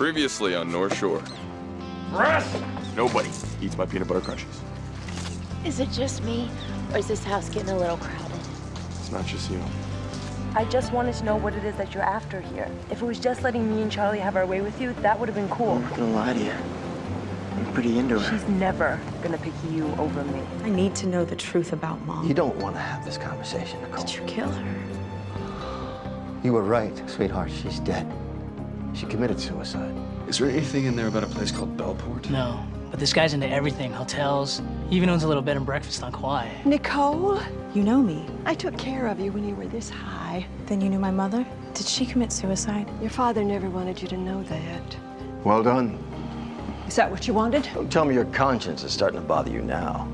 Previously on North Shore. Nobody eats my peanut butter crunchies. Is it just me, or is this house getting a little crowded? It's not just you. I just wanted to know what it is that you're after here. If it was just letting me and Charlie have our way with you, that would have been cool. I'm not gonna lie to you. I'm pretty into her. She's never gonna pick you over me. I need to know the truth about Mom. You don't want to have this conversation, Nicole. Did you kill her? You were right, sweetheart. She's dead. She committed suicide. Is there anything in there about a place called Bellport? No, but this guy's into everything. Hotels, he even owns a little bed and breakfast on Kauai. Nicole, you know me. I took care of you when you were this high. Then you knew my mother? Did she commit suicide? Your father never wanted you to know that. Well done. Is that what you wanted? Don't tell me your conscience is starting to bother you now.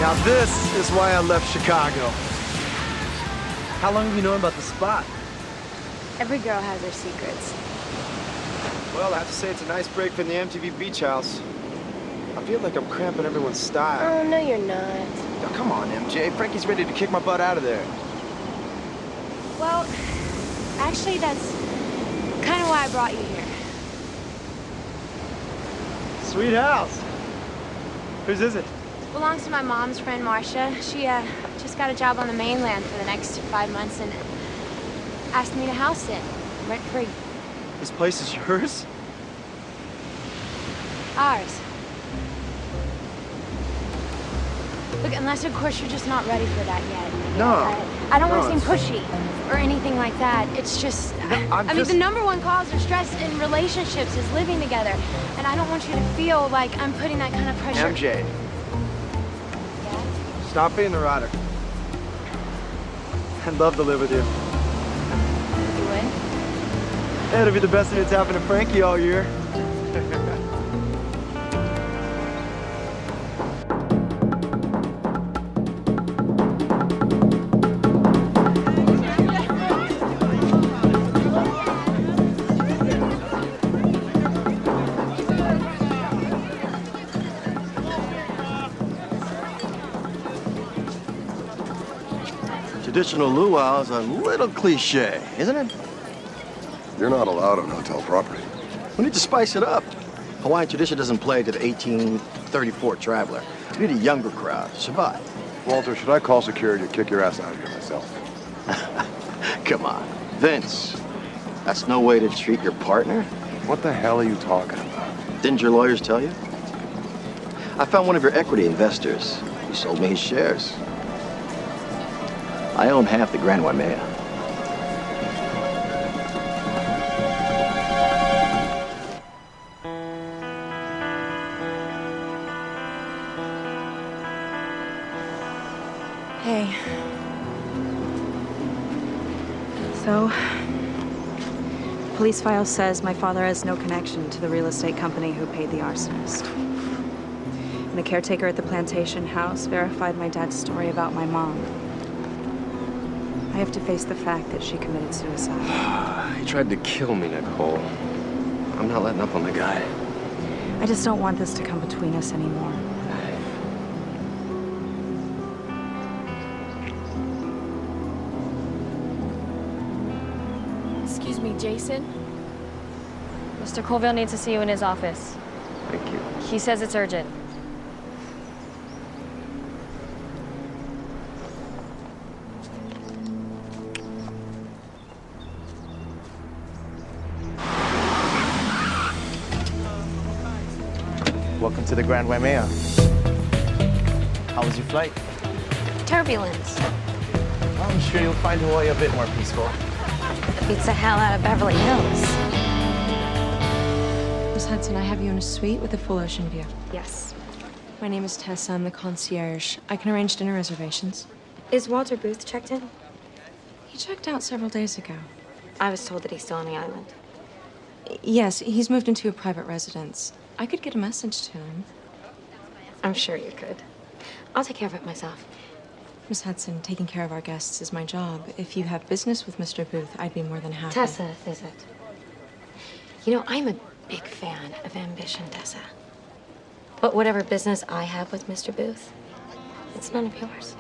Now this is why I left Chicago. How long have you known about the spot? Every girl has her secrets. Well, I have to say it's a nice break from the MTV Beach House. I feel like I'm cramping everyone's style. Oh, no, you're not. Now, come on, MJ. Frankie's ready to kick my butt out of there. Well, actually, that's kind of why I brought you here. Sweet house. Whose is it? Belongs to my mom's friend, Marcia. She just got a job on the mainland for the next 5 months and asked me to house it, rent-free. This place is yours? Ours. Look, unless, of course, you're just not ready for that yet. No. I don't want No, to seem pushy or anything like that. It's just... I mean, the #1 cause of stress in relationships is living together. And I don't want you to feel like I'm putting that kind of pressure... MJ. Yeah? Stop being the rider. I'd love to live with you. You would? Yeah, it'll be the best thing that's happened to Frankie all year. Traditional luau is a little cliche, isn't it? You're not allowed on hotel property. We need to spice it up. Hawaiian tradition doesn't play to the 1834 traveler. We need a younger crowd to survive. Walter, should I call security or kick your ass out of here myself? Come on. Vince, that's no way to treat your partner. What the hell are you talking about? Didn't your lawyers tell you? I found one of your equity investors. He sold me his shares. I own half the Grand Waimea. Hey. So, the police file says my father has no connection to the real estate company who paid the arsonist. And the caretaker at the plantation house verified my dad's story about my mom. I have to face the fact that she committed suicide. He tried to kill me, Nicole. I'm not letting up on the guy. I just don't want this to come between us anymore. Excuse me, Jason? Mr. Colville needs to see you in his office. Thank you. He says it's urgent. Welcome to the Grand Waimea. How was your flight? Turbulence. I'm sure you'll find Hawaii a bit more peaceful. Beats the hell out of Beverly Hills. Miss Hudson, I have you in a suite with a full ocean view. Yes. My name is Tessa. I'm the concierge. I can arrange dinner reservations. Is Walter Booth checked in? He checked out several days ago. I was told that he's still on the island. Yes, he's moved into a private residence. I could get a message to him. I'm sure you could. I'll take care of it myself. Miss Hudson, taking care of our guests is my job. If you have business with Mr. Booth, I'd be more than happy. Tessa, is it? You know, I'm a big fan of ambition, Tessa. But whatever business I have with Mr. Booth, it's none of yours.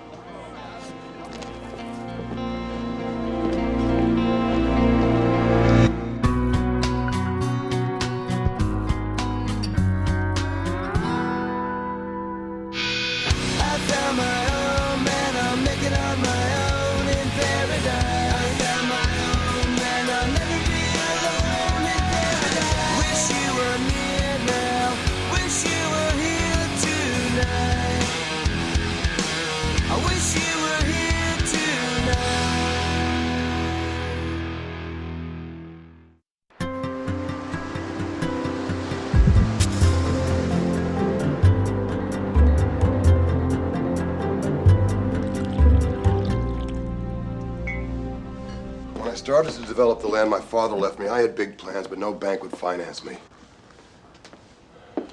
When I started to develop the land my father left me, I had big plans, but no bank would finance me.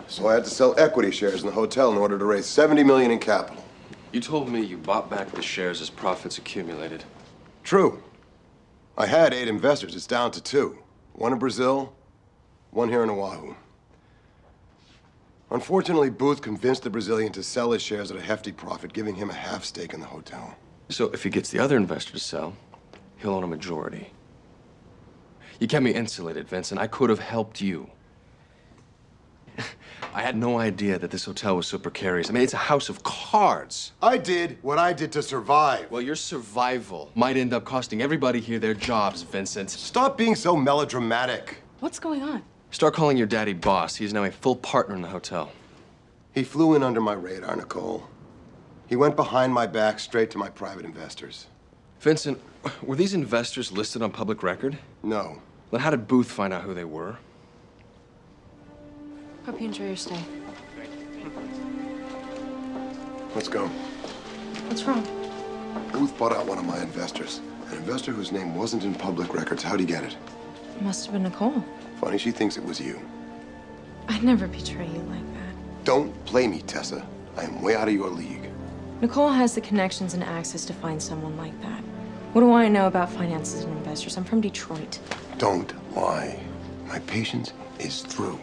So I had to sell equity shares in the hotel in order to raise $70 million in capital. You told me you bought back the shares as profits accumulated. True. I had 8 investors. It's down to 2. 1 in Brazil, 1 here in Oahu. Unfortunately, Booth convinced the Brazilian to sell his shares at a hefty profit, giving him a half stake in the hotel. So if he gets the other investor to sell, he'll own a majority. You kept me insulated, Vincent. I could have helped you. I had no idea that this hotel was so precarious. I mean, it's a house of cards. I did what I did to survive. Well, your survival might end up costing everybody here their jobs, Vincent. Stop being so melodramatic. What's going on? Start calling your daddy boss. He is now a full partner in the hotel. He flew in under my radar, Nicole. He went behind my back straight to my private investors. Vincent, were these investors listed on public record? No. Then how did Booth find out who they were? Hope you enjoy your stay. Let's go. What's wrong? Booth bought out one of my investors. An investor whose name wasn't in public records. How'd he get it? It must have been Nicole. Funny, she thinks it was you. I'd never betray you like that. Don't play me, Tessa. I am way out of your league. Nicole has the connections and access to find someone like that. What do I know about finances and investors? I'm from Detroit. Don't lie. My patience is through.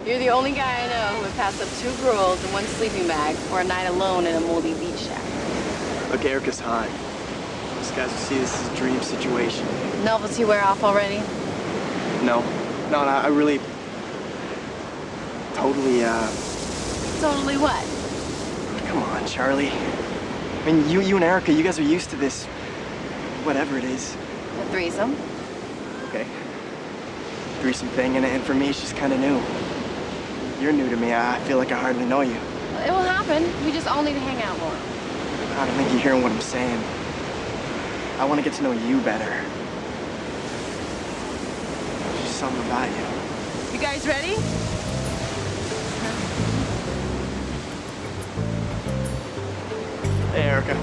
You're the only guy I know who would pass up 2 girls and 1 sleeping bag for a night alone in a moldy beach shack. Look, Erica's hot. These guys will see this as a dream situation. Novelty wear off already? No, I really... Totally, Totally what? Come on, Charlie. I mean, you and Erica, you guys are used to this... whatever it is. A threesome? Okay. Threesome thing, and for me, she's kind of new. You're new to me. I feel like I hardly know you. It will happen. We just all need to hang out more. I don't think you're hearing what I'm saying. I want to get to know you better. There's just something about you. You guys ready? Hey, Erica.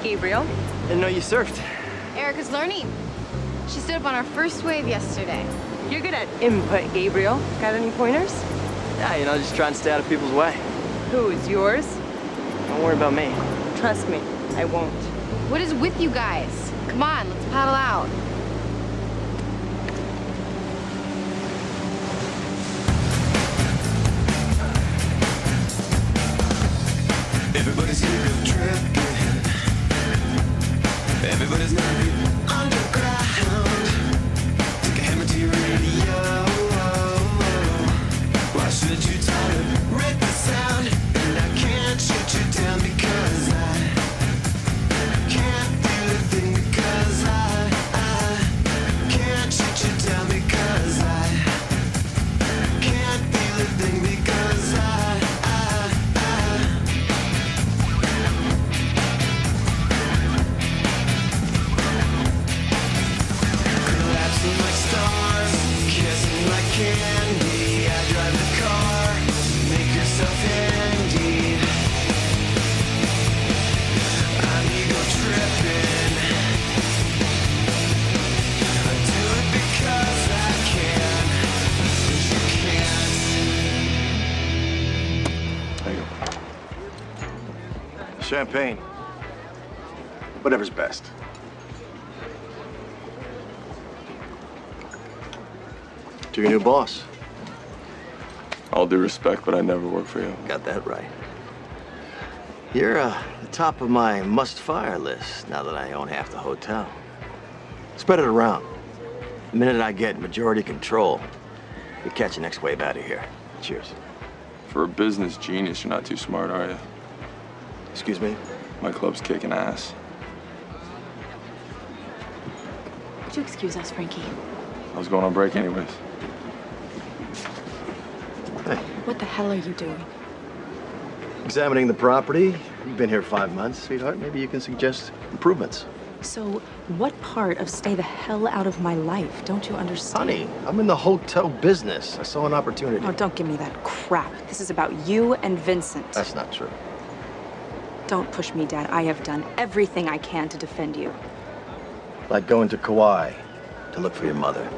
Gabriel? Didn't know you surfed. Erica's learning. She stood up on our first wave yesterday. You're good at input, Gabriel. Got any pointers? Yeah, you know, just trying to stay out of people's way. Who is yours? Don't worry about me. Trust me, I won't. What is with you guys? Come on, let's paddle out. Everybody's here tripping. Everybody's gonna be underground. Take a hammer to your radio. Why should you tolerate the sound? And I can't shut you down because I can't feel a thing because I Champagne. Whatever's best. To your new boss. All due respect, but I never work for you. Got that right. You're the top of my must-fire list now that I own half the hotel. Spread it around. The minute I get majority control, we catch the next wave out of here. Cheers. For a business genius, you're not too smart, are you? Excuse me? My club's kicking ass. Would you excuse us, Frankie? I was going on break anyways. Hey. What the hell are you doing? Examining the property. You've been here 5 months, sweetheart. Maybe you can suggest improvements. So, what part of stay the hell out of my life don't you understand? Honey, I'm in the hotel business. I saw an opportunity. Oh, don't give me that crap. This is about you and Vincent. That's not true. Don't push me, Dad. I have done everything I can to defend you. Like going to Kauai to look for your mother.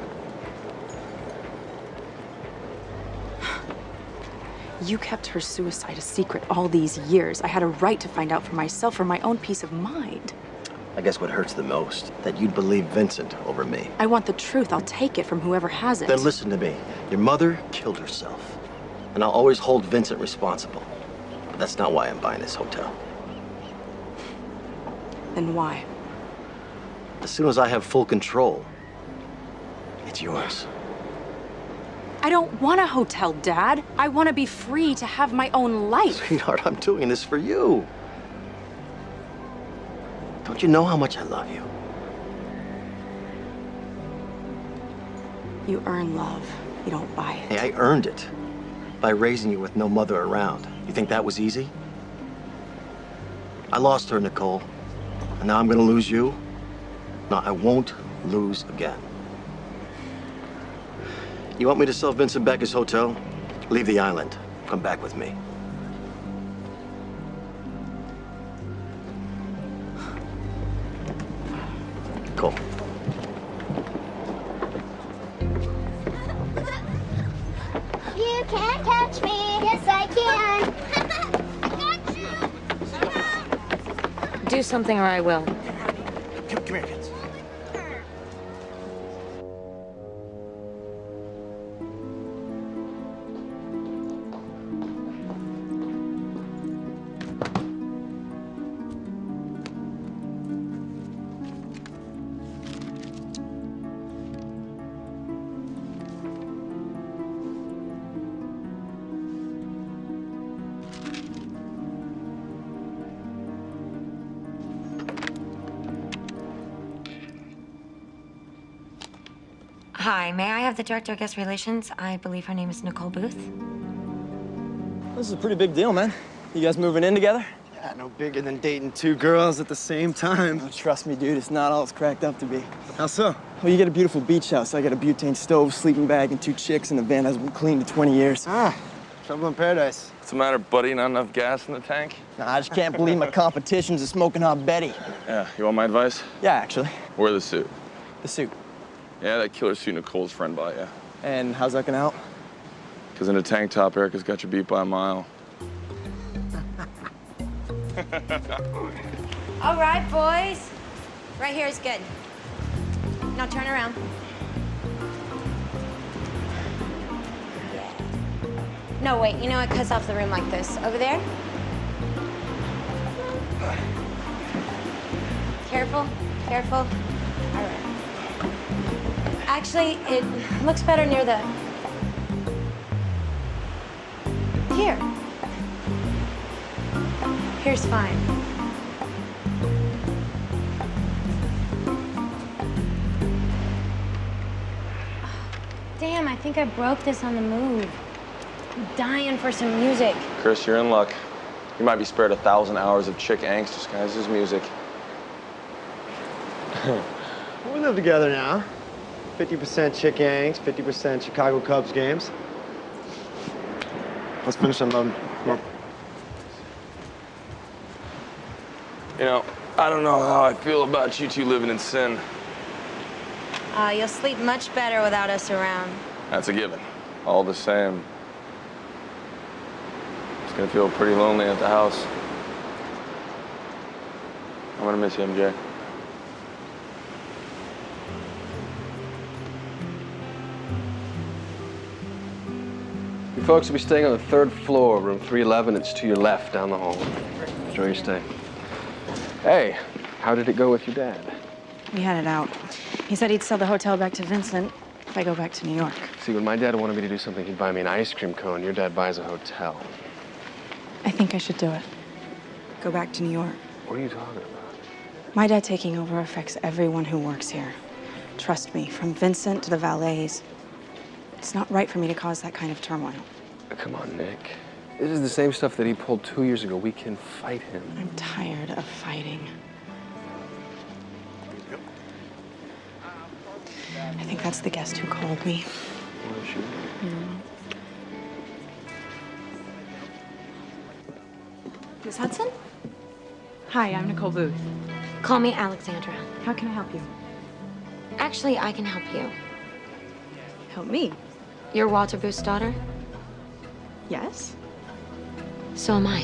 You kept her suicide a secret all these years. I had a right to find out for myself, for my own peace of mind. I guess what hurts the most, that you'd believe Vincent over me. I want the truth. I'll take it from whoever has it. Then listen to me. Your mother killed herself. And I'll always hold Vincent responsible. But that's not why I'm buying this hotel. Then why? As soon as I have full control, it's yours. I don't want a hotel, Dad. I want to be free to have my own life. Sweetheart, I'm doing this for you. Don't you know how much I love you? You earn love. You don't buy it. Hey, I earned it by raising you with no mother around. You think that was easy? I lost her, Nicole. And now I'm gonna lose you? No, I won't lose again. You want me to sell Vincent Becker's hotel? Leave the island. Come back with me. Cool. You can't catch me. Yes, I can. Do something or I will. Come here, kids. Hi, may I have the director of guest relations? I believe her name is Nicole Booth. This is a pretty big deal, man. You guys moving in together? Yeah, no bigger than dating two girls at the same time. Oh, trust me, dude, it's not all it's cracked up to be. How so? Well, you get a beautiful beach house. I got a butane stove, sleeping bag, and 2 chicks, and the van hasn't been cleaned in 20 years. Ah, trouble in paradise. What's the matter, buddy? Not enough gas in the tank? Nah, I just can't believe my competition's a smoking hot Betty. Yeah, you want my advice? Yeah, actually. Wear the suit. The suit. Yeah, that killer suit Nicole's friend bought you. And how's that gonna help? Because in a tank top, Erica's got you beat by a mile. All right, boys. Right here is good. Now turn around. Yeah. No, wait, you know what cuts off the room like this? Over there? Careful, careful. All right. Actually, it looks better near the... Here. Here's fine. Damn, I think I broke this on the move. I'm dying for some music. Chris, you're in luck. You might be spared 1,000 hours of chick angst disguised as music. We live together now. 50% chick angst, 50% Chicago Cubs games. Let's finish unloading. Come on. You know, I don't know how I feel about you two living in sin. You'll sleep much better without us around. That's a given. All the same, it's gonna feel pretty lonely at the house. I'm gonna miss you, MJ. You folks will be staying on the 3rd floor, room 311. It's to your left down the hall. Enjoy your stay. Hey, how did it go with your dad? We had it out. He said he'd sell the hotel back to Vincent if I go back to New York. See, when my dad wanted me to do something, he'd buy me an ice cream cone. Your dad buys a hotel. I think I should do it. Go back to New York. What are you talking about? My dad taking over affects everyone who works here. Trust me, from Vincent to the valets. It's not right for me to cause that kind of turmoil. Come on, Nick. This is the same stuff that he pulled 2 years ago. We can fight him. I'm tired of fighting. I think that's the guest who called me. Where is she? Miss Hudson? Hi, I'm Nicole Booth. Call me Alexandra. How can I help you? Actually, I can help you. Help me? You're Walter Booth's daughter? Yes. So am I.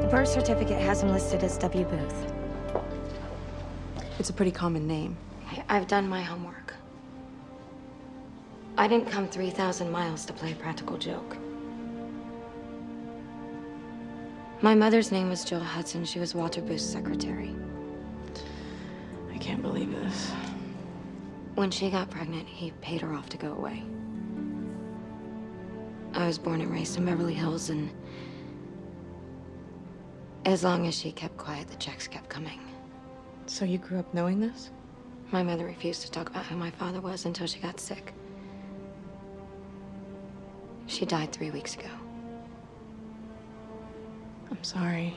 The birth certificate has him listed as W. Booth. It's a pretty common name. I've done my homework. I didn't come 3,000 miles to play a practical joke. My mother's name was Jill Hudson. She was Walter Booth's secretary. I can't believe this. When she got pregnant, he paid her off to go away. I was born and raised in Beverly Hills, and as long as she kept quiet, the checks kept coming. So you grew up knowing this? My mother refused to talk about who my father was until she got sick. She died 3 weeks ago. I'm sorry.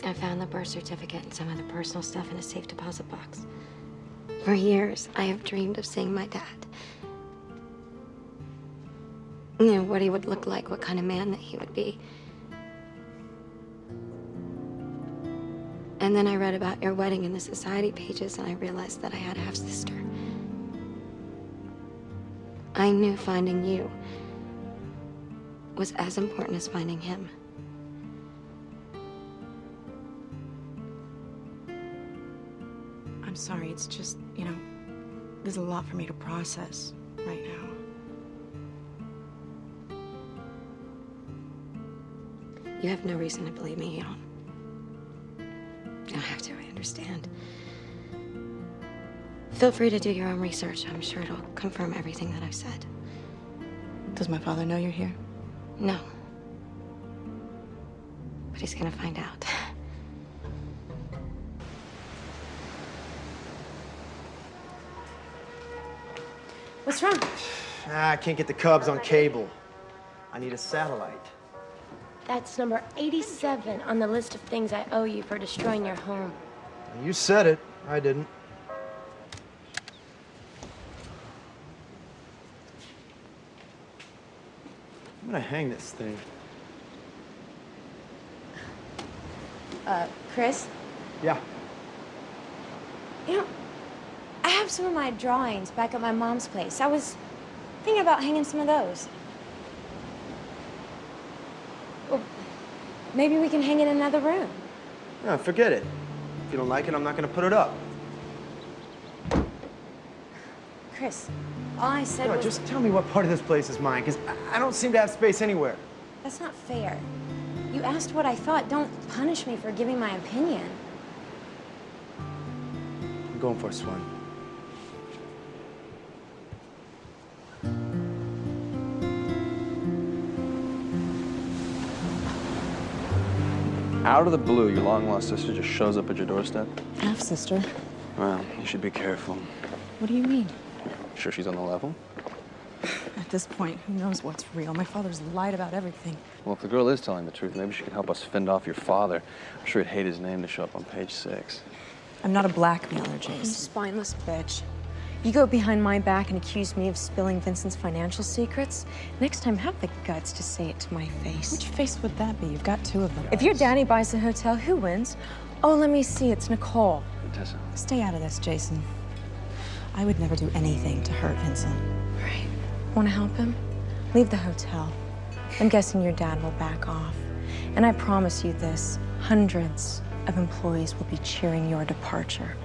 I found the birth certificate and some of the personal stuff in a safe deposit box. For years, I have dreamed of seeing my dad. You know, what he would look like, what kind of man that he would be. And then I read about your wedding in the society pages, and I realized that I had a half-sister. I knew finding you was as important as finding him. I'm sorry, it's just, you know, there's a lot for me to process right now. You have no reason to believe me. You don't have to, I understand. Feel free to do your own research. I'm sure it'll confirm everything that I've said. Does my father know you're here? No. But he's gonna find out. What's wrong? I can't get the Cubs on cable. I need a satellite. That's number 87 on the list of things I owe you for destroying your home. You said it. I didn't. I'm gonna hang this thing. Chris? Yeah. You know, I have some of my drawings back at my mom's place. I was thinking about hanging some of those. Well, maybe we can hang it in another room. No, forget it. If you don't like it, I'm not gonna put it up. Chris, all I said No, was... just tell me what part of this place is mine, because I don't seem to have space anywhere. That's not fair. You asked what I thought. Don't punish me for giving my opinion. I'm going for a swim. Out of the blue, your long-lost sister just shows up at your doorstep? Half-sister. Well, you should be careful. What do you mean? Sure she's on the level? At this point, who knows what's real? My father's lied about everything. Well, if the girl is telling the truth, maybe she can help us fend off your father. I'm sure he'd hate his name to show up on page 6. I'm not a blackmailer, Jace. You spineless bitch. You go behind my back and accuse me of spilling Vincent's financial secrets? Next time, have the guts to say it to my face. Which face would that be? You've got two of them. If your daddy buys the hotel, who wins? Oh, let me see, it's Nicole. Tessa. Stay out of this, Jason. I would never do anything to hurt Vincent. Right. Want to help him? Leave the hotel. I'm guessing your dad will back off. And I promise you this, hundreds of employees will be cheering your departure.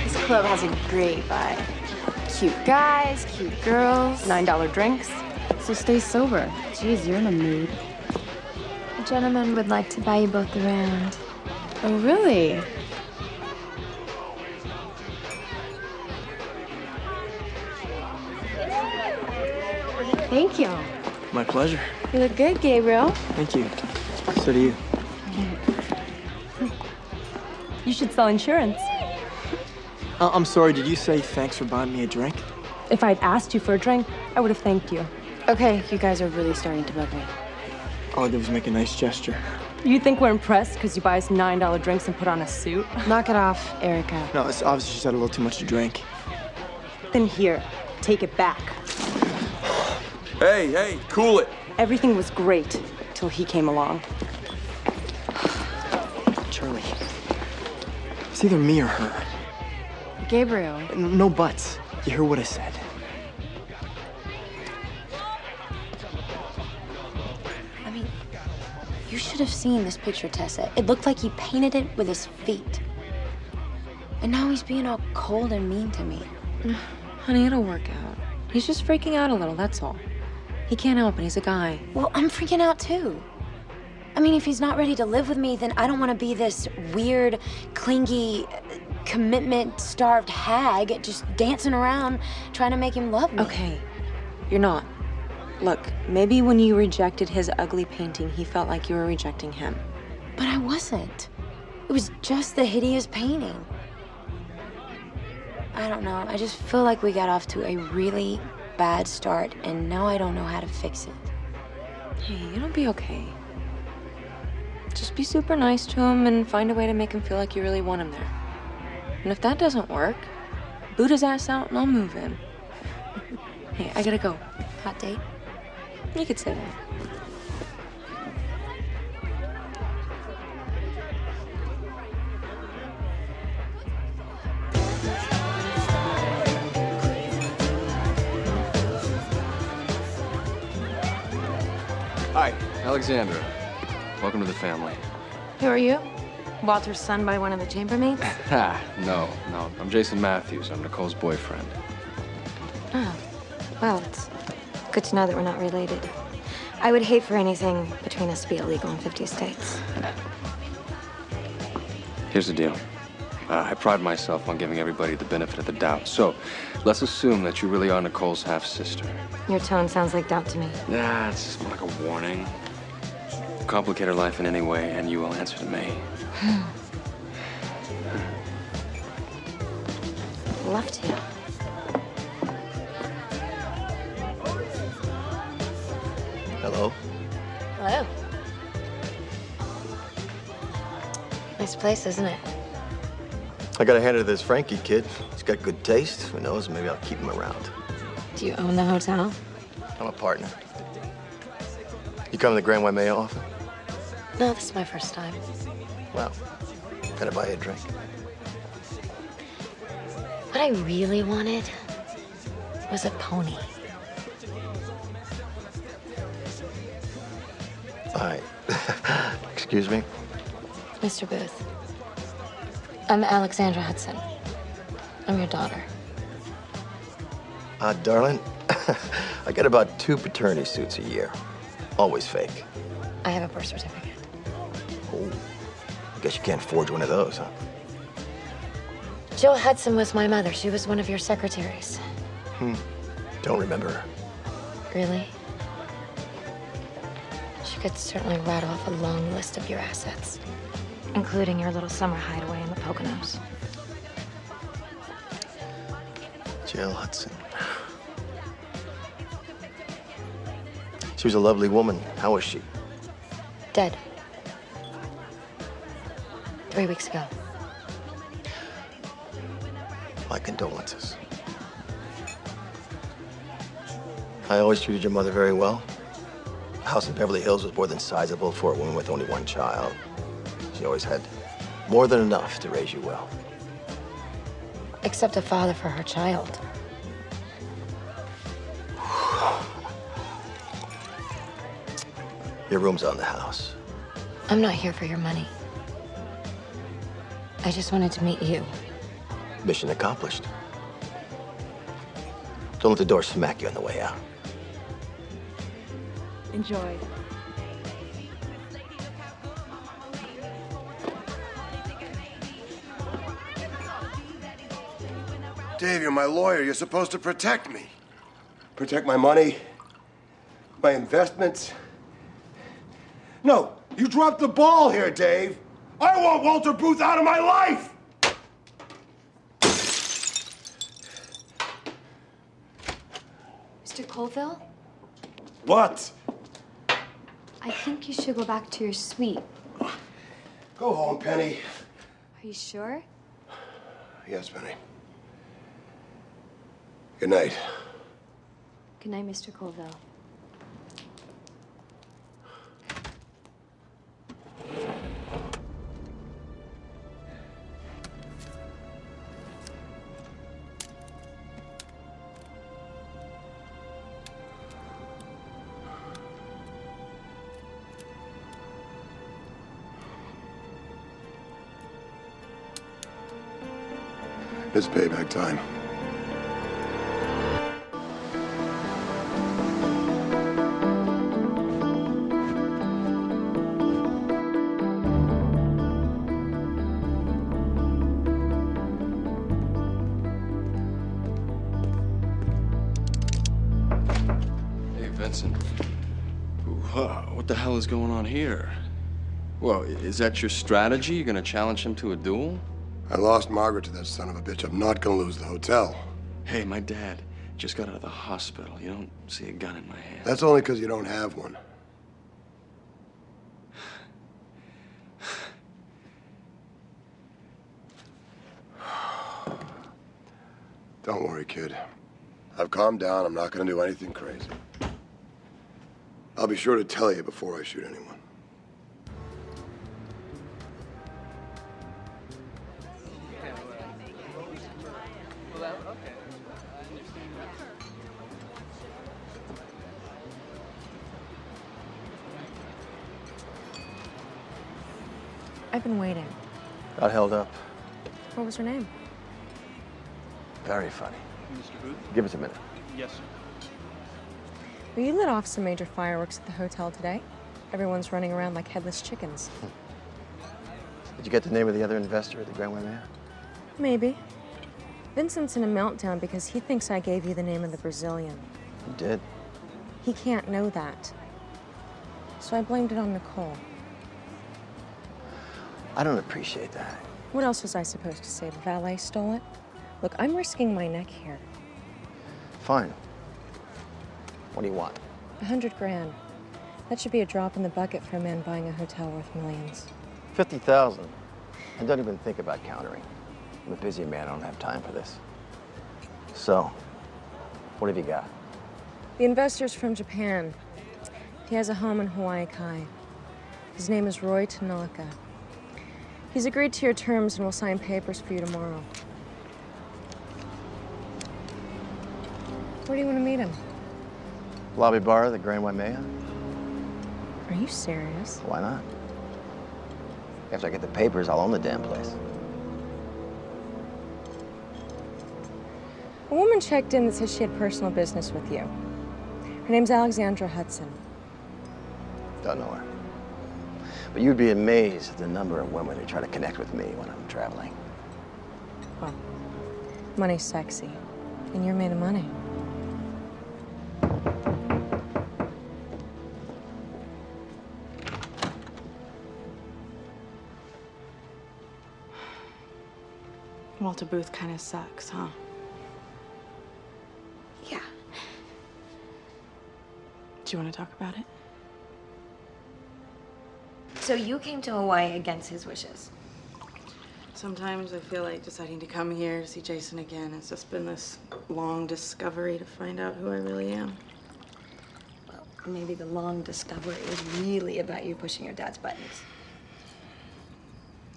This club has a great vibe. Cute guys, cute girls. $9 drinks. So stay sober. Jeez, you're in a mood. A gentleman would like to buy you both around. Oh, really? Thank you. My pleasure. You look good, Gabriel. Thank you. So do you. You should sell insurance. I'm sorry, did you say thanks for buying me a drink? If I'd asked you for a drink, I would have thanked you. Okay, you guys are really starting to bug me. All I did was make a nice gesture. You think we're impressed because you buy us $9 drinks and put on a suit? Knock it off, Erica. No, it's obviously just had a little too much to drink. Then here, take it back. Hey, cool it. Everything was great till he came along. Charlie, it's either me or her. Gabriel. No buts. You heard what I said. I mean, you should have seen this picture, Tessa. It looked like he painted it with his feet. And now he's being all cold and mean to me. Honey, it'll work out. He's just freaking out a little, that's all. He can't help it, he's a guy. Well, I'm freaking out too. I mean, if he's not ready to live with me, then I don't want to be this weird, clingy, commitment-starved hag just dancing around trying to make him love me. Okay, you're not. Look, maybe when you rejected his ugly painting, he felt like you were rejecting him. But I wasn't. It was just the hideous painting. I don't know. I just feel like we got off to a really bad start, and now I don't know how to fix it. Hey, it'll be okay. Just be super nice to him and find a way to make him feel like you really want him there. And if that doesn't work, boot his ass out and I'll move in. Hey, I gotta go. Hot date? You could say that. Hi, Alexandra. Welcome to the family. Who are you? Walter's son by one of the chambermaids? No. I'm Jason Matthews. I'm Nicole's boyfriend. Oh, well, it's good to know that we're not related. I would hate for anything between us to be illegal in 50 states. Here's the deal. I pride myself on giving everybody the benefit of the doubt. So, let's assume that you really are Nicole's half-sister. Your tone sounds like doubt to me. Nah, it's just more like a warning. Complicate her life in any way, and you will answer to me. Love to. Hello? Hello. Nice place, isn't it? I gotta hand it to this Frankie kid. He's got good taste. Who knows? Maybe I'll keep him around. Do you own the hotel? I'm a partner. You come to the Grand Waimea often? No, this is my first time. Well, gotta buy you a drink. What I really wanted was a pony. Hi. Excuse me? Mr. Booth, I'm Alexandra Hudson. I'm your daughter. Darling, I get about 2 paternity suits a year. Always fake. I have a birth certificate. Oh, I guess you can't forge one of those, huh? Jill Hudson was my mother. She was one of your secretaries. Don't remember her. Really? She could certainly rattle off a long list of your assets, including your little summer hideaway in the Poconos. Jill Hudson. She was a lovely woman. How was she? Dead. 3 weeks ago. My condolences. I always treated your mother very well. The house in Beverly Hills was more than sizable for a woman with only one child. She always had more than enough to raise you well. Except a father for her child. Your room's on the house. I'm not here for your money. I just wanted to meet you. Mission accomplished. Don't let the door smack you on the way out. Enjoy. Dave, you're my lawyer. You're supposed to protect me. Protect my money, my investments. No, you dropped the ball here, Dave. I want Walter Booth out of my life! Mr. Colville, What? I think you should go back to your suite. Go home, Penny. Are you sure? Yes, Penny. Good night. Good night, Mr. Colville. It's payback time. Hey, Vincent. What the hell is going on here? Well, is that your strategy? You're gonna challenge him to a duel? I lost Margaret to that son of a bitch. I'm not gonna lose the hotel. Hey, my dad just got out of the hospital. You don't see a gun in my hand. That's only because you don't have one. Don't worry, kid. I've calmed down. I'm not gonna do anything crazy. I'll be sure to tell you before I shoot anyone. I've been waiting. Got held up. What was her name? Very funny. Mr. Booth? Give us a minute. Yes, sir. Well, you lit off some major fireworks at the hotel today. Everyone's running around like headless chickens. Did you get the name of the other investor at the Grand Waimea? Maybe. Vincent's in a meltdown because he thinks I gave you the name of the Brazilian. You did. He can't know that. So I blamed it on Nicole. I don't appreciate that. What else was I supposed to say? The valet stole it? Look, I'm risking my neck here. Fine. What do you want? 100 grand. That should be a drop in the bucket for a man buying a hotel worth millions. 50,000. And don't even think about countering. I'm a busy man. I don't have time for this. So, what have you got? The investor's from Japan. He has a home in Hawaii Kai. His name is Roy Tanaka. He's agreed to your terms and will sign papers for you tomorrow. Where do you want to meet him? Lobby bar of the Grand Waimea? Are you serious? Why not? After I get the papers, I'll own the damn place. A woman checked in that says she had personal business with you. Her name's Alexandra Hudson. Don't know her. But you'd be amazed at the number of women who try to connect with me when I'm traveling. Well, money's sexy, and you're made of money. Walter Booth kind of sucks, huh? Yeah. Do you want to talk about it? So you came to Hawaii against his wishes? Sometimes I feel like deciding to come here to see Jason again has just been this long discovery to find out who I really am. Well, maybe the long discovery is really about you pushing your dad's buttons.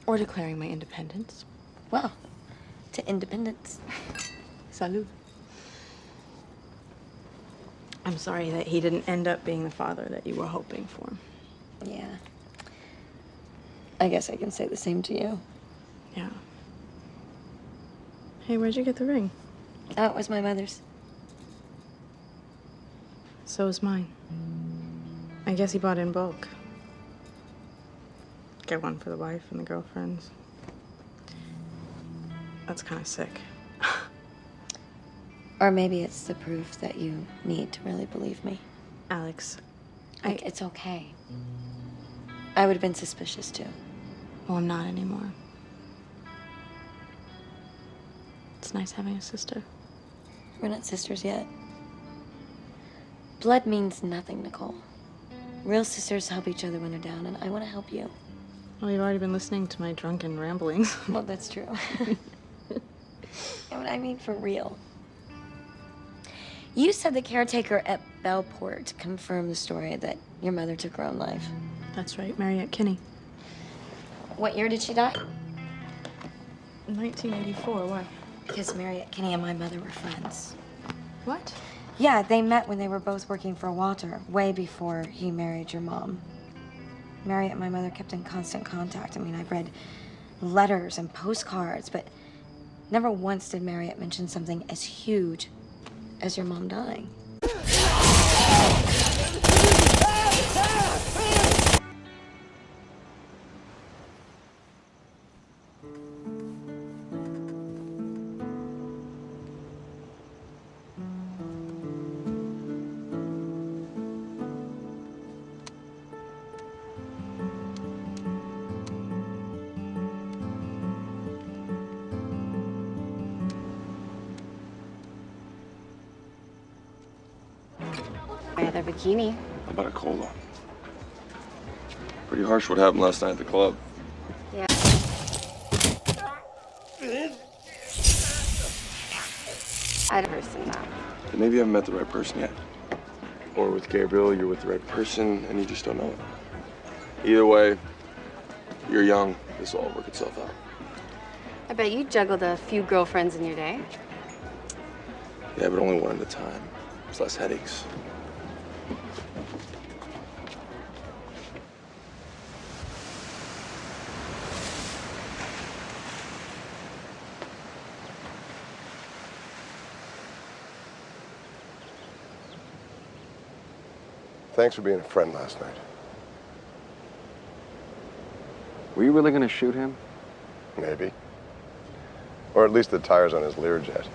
Or declaring my independence. Well, to independence. Salud. I'm sorry that he didn't end up being the father that you were hoping for. Yeah. I guess I can say the same to you. Yeah. Hey, where'd you get the ring? Oh, it was my mother's. So is mine. I guess he bought in bulk. Get one for the wife and the girlfriends. That's kind of sick. Or maybe it's the proof that you need to really believe me. Alex, Like, it's okay. I would have been suspicious too. Well, I'm not anymore. It's nice having a sister. We're not sisters yet. Blood means nothing, Nicole. Real sisters help each other when they're down, and I want to help you. Well, you've already been listening to my drunken ramblings. Well, that's true. I mean, for real. You said the caretaker at Bellport confirmed the story that your mother took her own life. That's right, Mariette Kinney. What year did she die? 1984, why? Because Mariette Kinney and my mother were friends. What? Yeah, they met when they were both working for Walter, way before he married your mom. Mariette and my mother kept in constant contact. I mean, I've read letters and postcards, but never once did Mariette mention something as huge as your mom dying. Another bikini. How about a cola? Pretty harsh what happened last night at the club. Yeah. I don't person that. Then maybe you haven't met the right person yet. Or with Gabriel, you're with the right person and you just don't know it. Either way, you're young. This will all work itself out. I bet you juggled a few girlfriends in your day. Yeah, but only one at a time. There's less headaches. Thanks for being a friend last night. Were you really gonna shoot him? Maybe. Or at least the tires on his Learjet.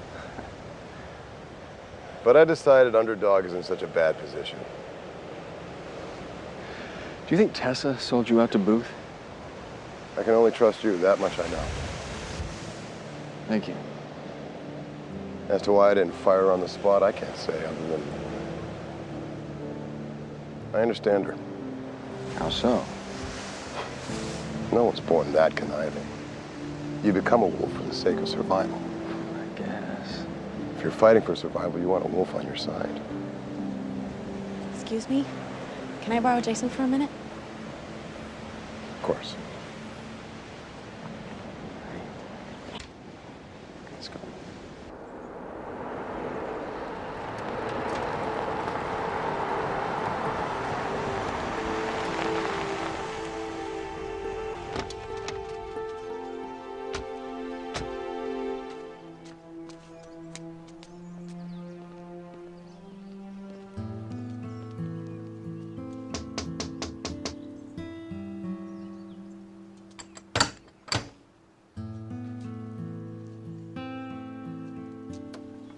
But I decided Underdog is in such a bad position. Do you think Tessa sold you out to Booth? I can only trust you, that much I know. Thank you. As to why I didn't fire her on the spot, I can't say other than I understand her. How so? No one's born that conniving. You become a wolf for the sake of survival. I guess. If you're fighting for survival, you want a wolf on your side. Excuse me? Can I borrow Jason for a minute? Of course. Let's go.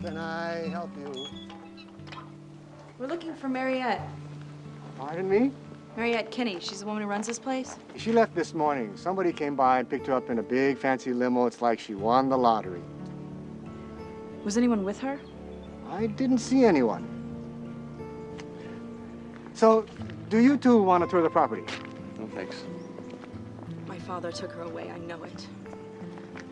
Can I help you? We're looking for Mariette. Pardon me? Mariette Kinney. She's the woman who runs this place. She left this morning. Somebody came by and picked her up in a big fancy limo. It's like she won the lottery. Was anyone with her? I didn't see anyone. So, do you two want to tour the property? No thanks. My father took her away. I know it.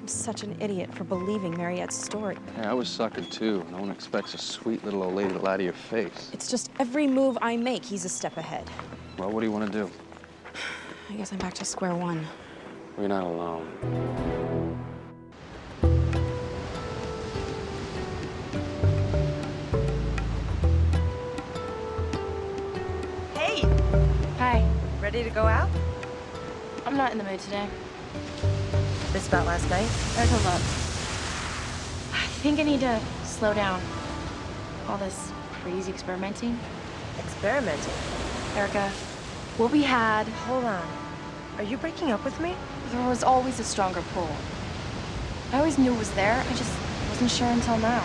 I'm such an idiot for believing Mariette's story. Yeah, I was sucking too. No one expects a sweet little old lady to lie to your face. It's just every move I make, he's a step ahead. Well, what do you want to do? I guess I'm back to square one. We're not alone. Hey! Hi. Ready to go out? I'm not in the mood today. This about last night? Erica, look. I think I need to slow down. All this crazy experimenting. Experimenting? Erica, what we had... Hold on. Are you breaking up with me? There was always a stronger pull. I always knew it was there. I just wasn't sure until now.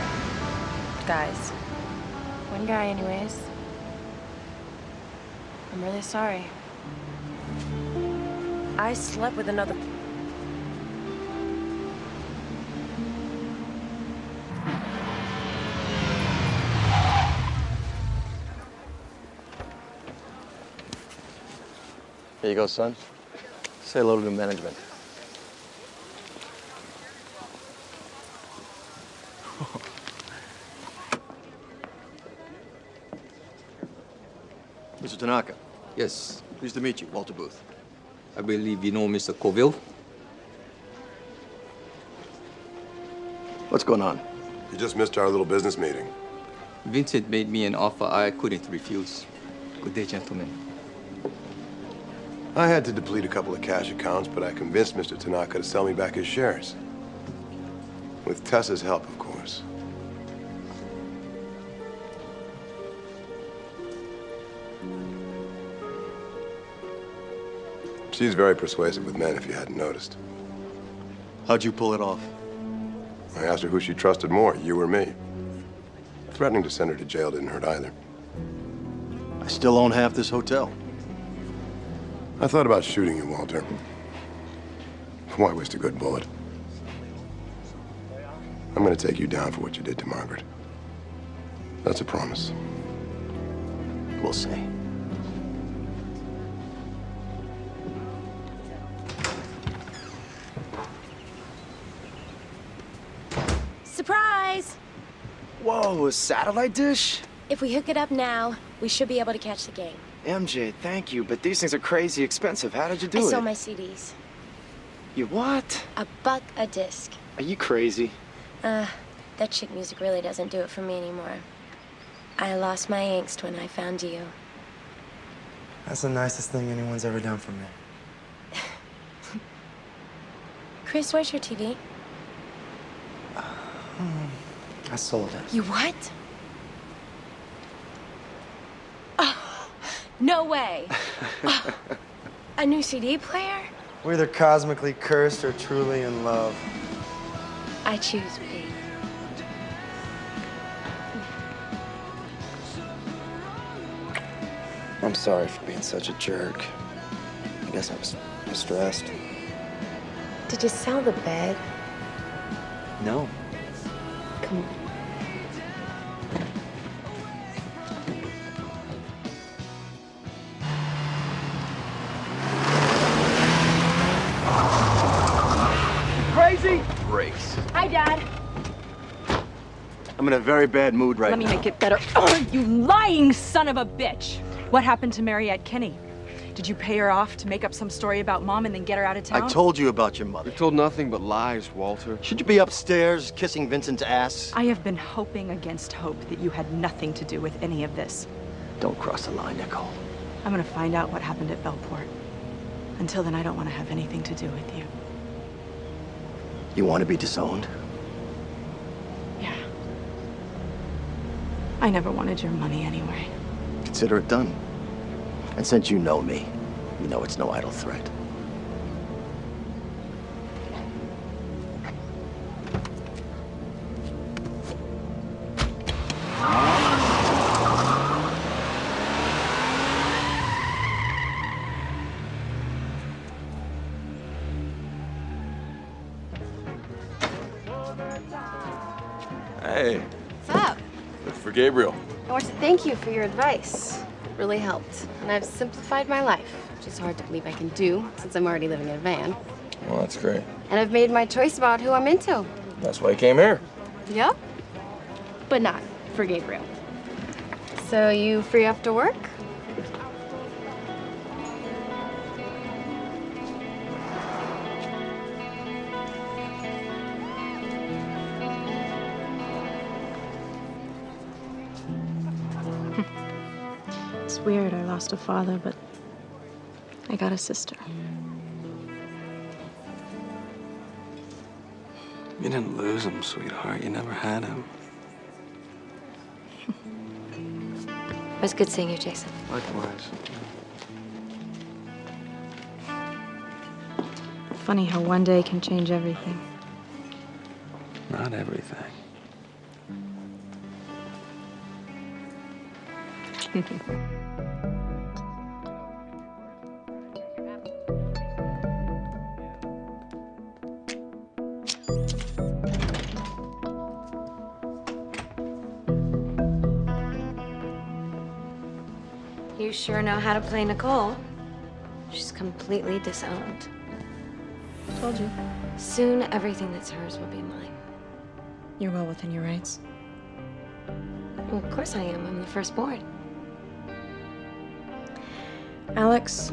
Guys. One guy, anyways. I'm really sorry. I slept with another... Here you go, son. Say hello to the management. Mr. Tanaka. Yes. Pleased to meet you, Walter Booth. I believe you know Mr. Colville. What's going on? You just missed our little business meeting. Vincent made me an offer I couldn't refuse. Good day, gentlemen. I had to deplete a couple of cash accounts, but I convinced Mr. Tanaka to sell me back his shares. With Tessa's help, of course. She's very persuasive with men, if you hadn't noticed. How'd you pull it off? I asked her who she trusted more, you or me. Threatening to send her to jail didn't hurt either. I still own half this hotel. I thought about shooting you, Walter. Why waste a good bullet? I'm gonna take you down for what you did to Margaret. That's a promise. We'll see. Surprise! Whoa, a satellite dish? If we hook it up now, we should be able to catch the game. MJ, thank you, but these things are crazy expensive. How did you do I it? sold my CDs. You what? $1 a disc. Are you crazy? That chick music really doesn't do it for me anymore. I lost my angst when I found you. That's the nicest thing anyone's ever done for me. Chris, where's your TV? I sold it. You what? Oh, no way. Oh, a new CD player? We're either cosmically cursed or truly in love. I choose me. I'm sorry for being such a jerk. I guess I was stressed. Did you sell the bed? No. Come on. Crazy? Brakes. Hi, Dad. I'm in a very bad mood right Let me now. make it better. Oh, you lying son of a bitch. What happened to Mariette Kinney? Did you pay her off to make up some story about Mom and then get her out of town? I told you about your mother. You told nothing but lies, Walter. Should you be upstairs kissing Vincent's ass? I have been hoping against hope that you had nothing to do with any of this. Don't cross the line, Nicole. I'm gonna find out what happened at Bellport. Until then, I don't want to have anything to do with you. You want to be disowned? Yeah. I never wanted your money anyway. Consider it done. And since you know me, you know it's no idle threat. Hey, What's up? look for Gabriel. I want to thank you for your advice. It really helped. And I've simplified my life, which is hard to believe I can do since I'm already living in a van. Well, that's great. And I've made my choice about who I'm into. That's why I came here. Yep. But not for Gabriel. So you free after work? It's weird, I lost a father, but I got a sister. You didn't lose him, sweetheart. You never had him. It was good seeing you, Jason. Likewise. Funny how one day can change everything. Not everything. You sure know how to play Nicole. She's completely disowned. Told you. Soon, everything that's hers will be mine. You're well within your rights. Well, of course I am. I'm the firstborn. Alex,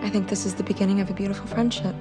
I think this is the beginning of a beautiful friendship.